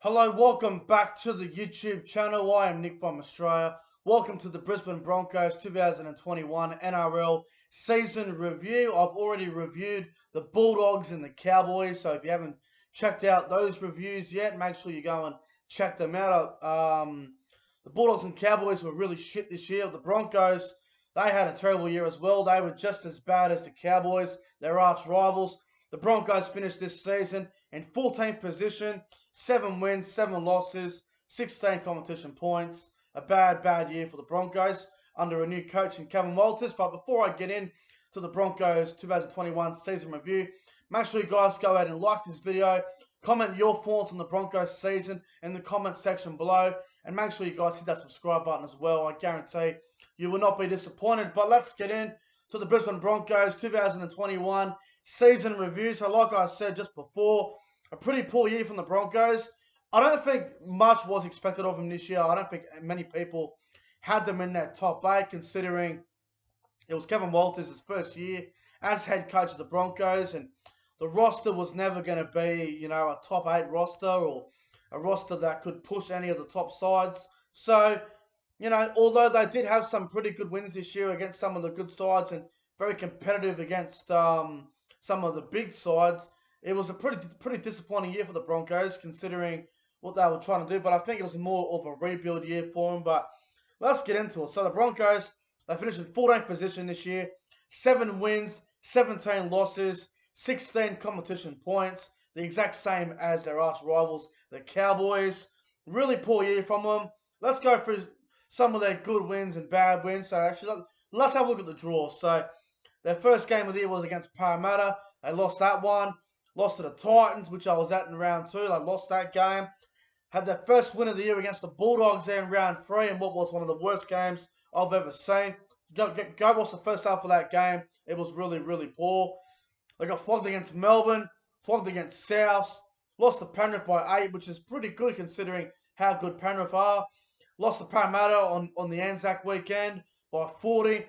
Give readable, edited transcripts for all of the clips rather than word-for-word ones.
Hello, welcome back to the YouTube channel. I am Nick from Australia. Welcome to the Brisbane Broncos 2021 NRL season review. I've already reviewed the Bulldogs and the Cowboys, so if you haven't checked out those reviews yet, make sure you go and check them out. The Bulldogs and Cowboys were really shit this year. The Broncos, they had a terrible year as well. They were just as bad as the Cowboys, their arch rivals. The Broncos finished this season in 14th position, 7 wins, 7 losses, 16 competition points. A bad year for the Broncos under a new coach in Kevin Walters. But before I get in to the Broncos 2021 season review, make sure you guys go ahead and like this video, comment your thoughts on the Broncos season in the comment section below, and make sure you guys hit that subscribe button as well. I guarantee you will not be disappointed. But let's get in to the Brisbane Broncos 2021 season review. So like I said just before, a pretty poor year from the Broncos. I don't think much was expected of them this year. I don't think many people had them in that top 8, considering it was Kevin Walters' first year as head coach of the Broncos, and the roster was never going to be, a top 8 roster or a roster that could push any of the top sides. So, although they did have some pretty good wins this year against some of the good sides and very competitive against some of the big sides, it was a pretty disappointing year for the Broncos, considering what they were trying to do. But I think it was more of a rebuild year for them. But let's get into it. So the Broncos, they finished in 14th position this year. 7 wins, 17 losses, 16 competition points. The exact same as their arch rivals, the Cowboys. Really poor year from them. Let's go through some of their good wins and bad wins. So actually, let's have a look at the draw. So their first game of the year was against Parramatta. They lost that one. Lost to the Titans, which I was at in round 2. They lost that game. Had their first win of the year against the Bulldogs there in round 3, in what was one of the worst games I've ever seen. Go watch the first half of that game. It was really poor. They got flogged against Melbourne, flogged against Souths, lost to Penrith by 8, which is pretty good considering how good Penrith are. Lost to Parramatta on the Anzac weekend by 40. They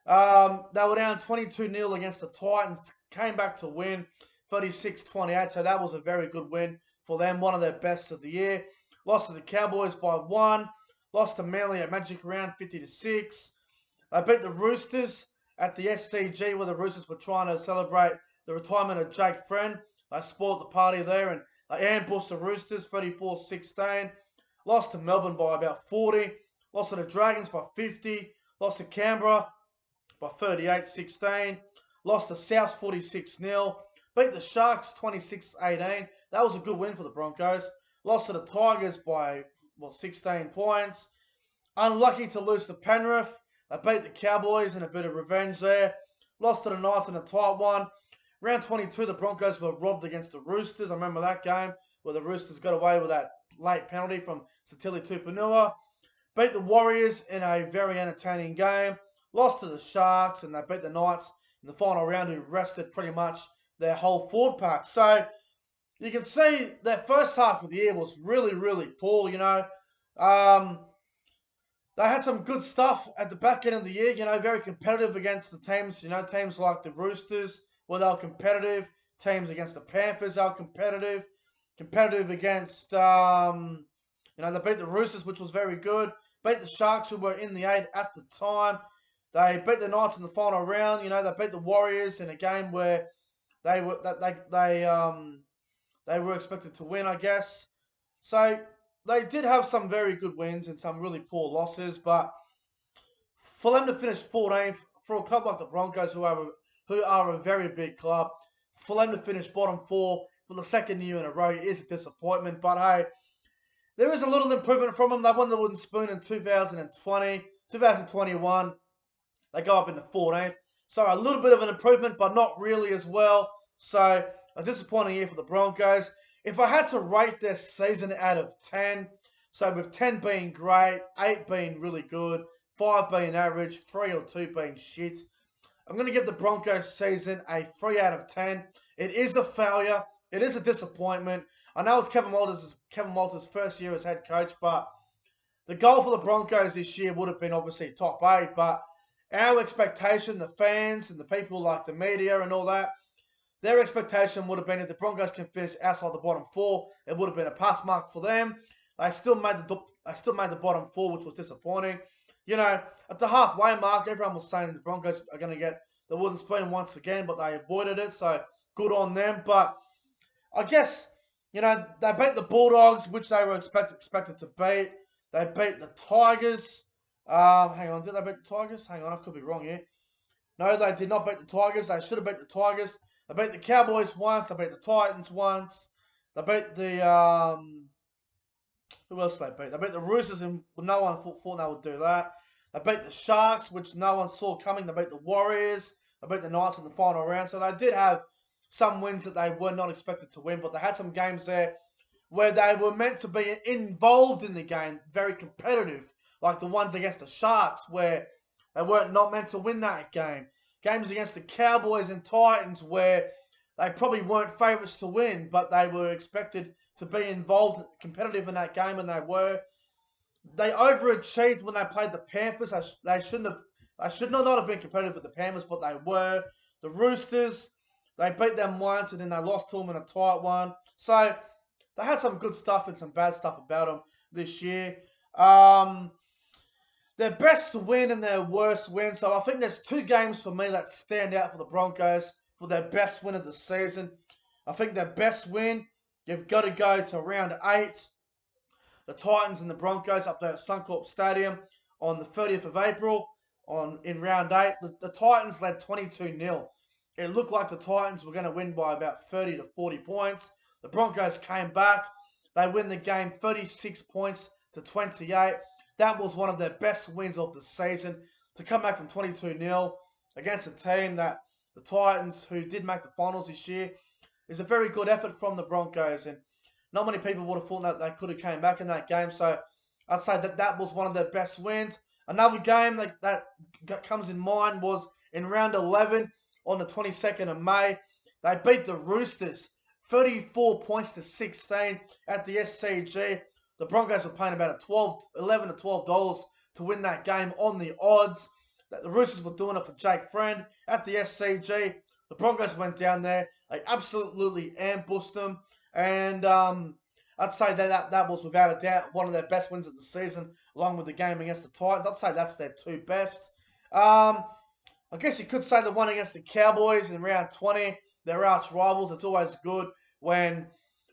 were down 22-0 against the Titans, came back to win 36-28, so that was a very good win for them, one of their best of the year. Lost to the Cowboys by 1, lost to Manly at Magic Round 50-6. They beat the Roosters at the SCG, where the Roosters were trying to celebrate the retirement of Jake Friend. They spoiled the party there, and they ambushed the Roosters 34-16. Lost to Melbourne by about 40. Lost to the Dragons by 50. Lost to Canberra by 38-16. Lost to South 46-0. Beat the Sharks 26-18. That was a good win for the Broncos. Lost to the Tigers by 16 points. Unlucky to lose to Penrith. They beat the Cowboys in a bit of revenge there. Lost to the Knights in a tight one. Round 22, the Broncos were robbed against the Roosters. I remember that game where the Roosters got away with that late penalty from Satili Tupanua. Beat the Warriors in a very entertaining game. Lost to the Sharks, and they beat the Knights in the final round, who rested pretty much their whole forward pack. So you can see that first half of the year was really poor. They had some good stuff at the back end of the year. Very competitive against the teams. Teams like the Roosters, where they were competitive. Teams against the Panthers, they were competitive. Competitive against, they beat the Roosters, which was very good. Beat the Sharks, who were in the 8 at the time. They beat the Knights in the final round. They beat the Warriors in a game where they were expected to win, I guess. So they did have some very good wins and some really poor losses, but for them to finish 14th, for a club like the Broncos, who are a very big club, for them to finish bottom 4 for the second year in a row is a disappointment. But hey, there is a little improvement from them. They won the Wooden Spoon in 2020, 2021. They go up into 14th. So a little bit of an improvement, but not really as well. So a disappointing year for the Broncos. If I had to rate their season out of 10, so with 10 being great, 8 being really good, 5 being average, 3 or 2 being shit, I'm going to give the Broncos season a 3 out of 10. It is a failure. It is a disappointment. I know it's Kevin Walters' first year as head coach, but the goal for the Broncos this year would have been obviously top 8, but our expectation, the fans and the people like the media and all that, Their expectation would have been if the Broncos can finish outside the bottom 4, it would have been a pass mark for them. They still made the bottom 4, which was disappointing. You know, at the halfway mark, everyone was saying the Broncos are going to get the wooden spoon once again, but they avoided it, so good on them. But I guess, you know, they beat the Bulldogs, which they were expected to beat. They beat the Tigers. Hang on, did they beat the Tigers? Hang on, I could be wrong here. No, they did not beat the Tigers. They should have beat the Tigers. They beat the Cowboys once. They beat the Titans once. They beat the who else did they beat? They beat the Roosters, and no one thought they would do that. They beat the Sharks, which no one saw coming. They beat the Warriors. They beat the Knights in the final round. So they did have some wins that they were not expected to win, but they had some games there where they were meant to be involved in the game, very competitive, like the ones against the Sharks, where they weren't not meant to win that game. Games against the Cowboys and Titans, where they probably weren't favourites to win, but they were expected to be involved, competitive in that game, and they were. They overachieved when they played the Panthers. They should not have been competitive with the Panthers, but they were. The Roosters, they beat them once, and then they lost to them in a tight one. So they had some good stuff and some bad stuff about them this year. Their best win and their worst win. So I think there's 2 games for me that stand out for the Broncos for their best win of the season. I think their best win, you've got to go to round 8. The Titans and the Broncos up there at Suncorp Stadium on the 30th of April in round 8. The Titans led 22-0. It looked like the Titans were going to win by about 30 to 40 points. The Broncos came back. They win the game 36 points to 28. That was one of their best wins of the season. To come back from 22-0 against a team that the Titans, who did make the finals this year, is a very good effort from the Broncos. And not many people would have thought that they could have came back in that game. So I'd say that was one of their best wins. Another game that comes in mind was in round 11 on the 22nd of May. They beat the Roosters 34 points to 16 at the SCG. The Broncos were paying about $11 to $12 to win that game on the odds. The Roosters were doing it for Jake Friend at the SCG. The Broncos went down there. They absolutely ambushed them. And I'd say that was without a doubt one of their best wins of the season, along with the game against the Titans. I'd say that's their 2 best. I guess you could say the one against the Cowboys in round 20. They're arch rivals. It's always good when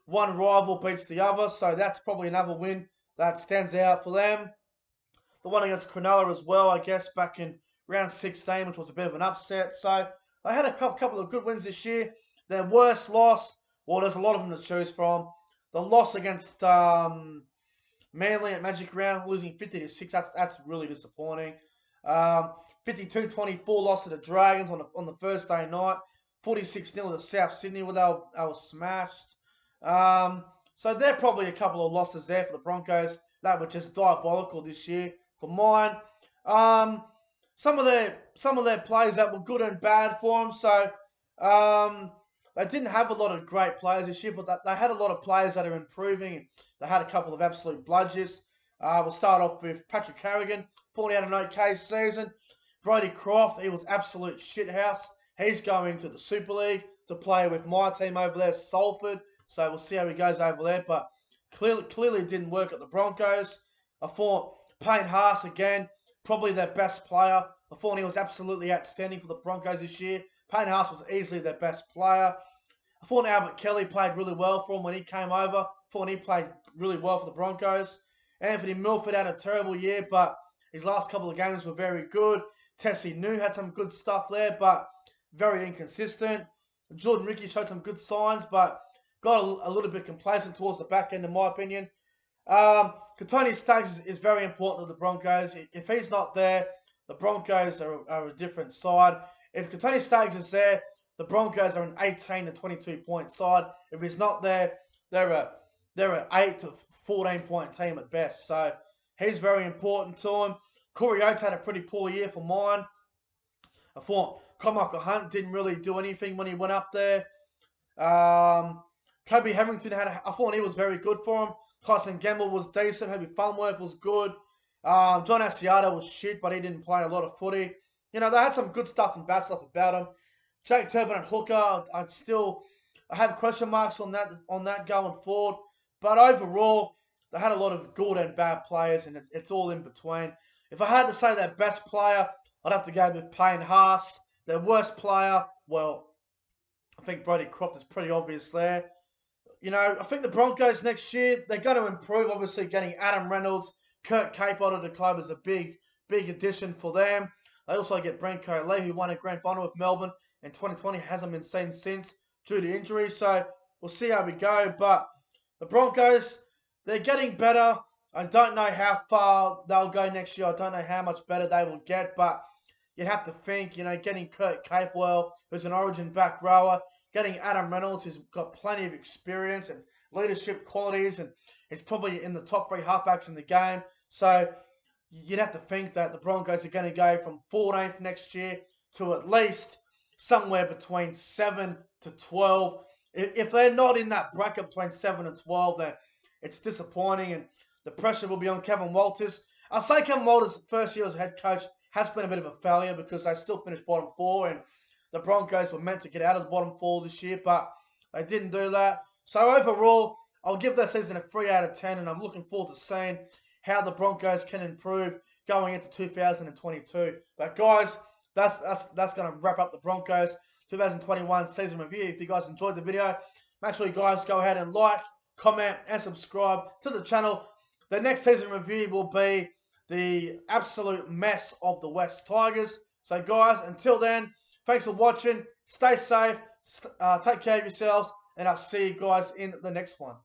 one rival beats the other. So that's probably another win that stands out for them. The one against Cronulla as well, I guess, back in round 16, which was a bit of an upset. So they had a couple of good wins this year. Their worst loss, well, there's a lot of them to choose from. The loss against Manly at Magic Round, losing 50 to 6, that's really disappointing. 52-24 loss to the Dragons on the Thursday night. 46-0 to South Sydney, where they were smashed. So there are probably a couple of losses there for the Broncos that were just diabolical this year for mine. Some of their players that were good and bad for them. So they didn't have a lot of great players this year, but they had a lot of players that are improving. They had a couple of absolute bludgers. We'll start off with Patrick Carrigan. Thought he had an okay season. Brodie Croft, he was absolute shithouse. He's going to the Super League to play with my team over there, Salford. So we'll see how he goes over there. But clearly didn't work at the Broncos. I thought Payne Haas, again, probably their best player. I thought he was absolutely outstanding for the Broncos this year. Payne Haas was easily their best player. I thought Albert Kelly played really well for him when he came over. I thought he played really well for the Broncos. Anthony Milford had a terrible year, but his last couple of games were very good. Tessie New had some good stuff there, but very inconsistent. Jordan Ricky showed some good signs, but got a little bit complacent towards the back end, in my opinion. Katoni Staggs is very important to the Broncos. If he's not there, the Broncos are a different side. If Katoni Staggs is there, the Broncos are an 18 to 22 point side. If he's not there, they're an 8 to 14 point team at best. So he's very important to him. Corey Oates had a pretty poor year for mine. I thought Carmichael Hunt didn't really do anything when he went up there. Kobe Harrington I thought he was very good for him. Tyson Gamble was decent. Herbie Farnworth was good. John Asiata was shit, but he didn't play a lot of footy. You know, they had some good stuff and bad stuff about him. Jake Turpin and Hooker, I have question marks on that going forward. But overall, they had a lot of good and bad players, and it's all in between. If I had to say their best player, I'd have to go with Payne Haas. Their worst player, well, I think Brody Croft is pretty obvious there. I think the Broncos next year, they're going to improve. Obviously, getting Adam Reynolds, Kurt Cape out of the club is a big addition for them. They also get Branko Lee, who won a grand final with Melbourne in 2020, hasn't been seen since due to injury. So we'll see how we go. But the Broncos, they're getting better. I don't know how far they'll go next year. I don't know how much better they will get, but you'd have to think, getting Kurt Capewell, who's an origin back rower, getting Adam Reynolds, who's got plenty of experience and leadership qualities, and is probably in the top 3 halfbacks in the game. So you'd have to think that the Broncos are going to go from 14th next year to at least somewhere between 7 to 12. If they're not in that bracket between 7 and 12, then it's disappointing, and the pressure will be on Kevin Walters. I'll say Kevin Walters' first year as head coach has been a bit of a failure because they still finished bottom 4, and the Broncos were meant to get out of the bottom 4 this year, but they didn't do that. So overall, I'll give their season a 3 out of 10, and I'm looking forward to seeing how the Broncos can improve going into 2022. But guys, that's going to wrap up the Broncos 2021 season review. If you guys enjoyed the video, make sure you guys go ahead and like, comment, and subscribe to the channel. The next season review will be the absolute mess of the West Tigers. So guys, until then, thanks for watching. Stay safe. Take care of yourselves. And I'll see you guys in the next one.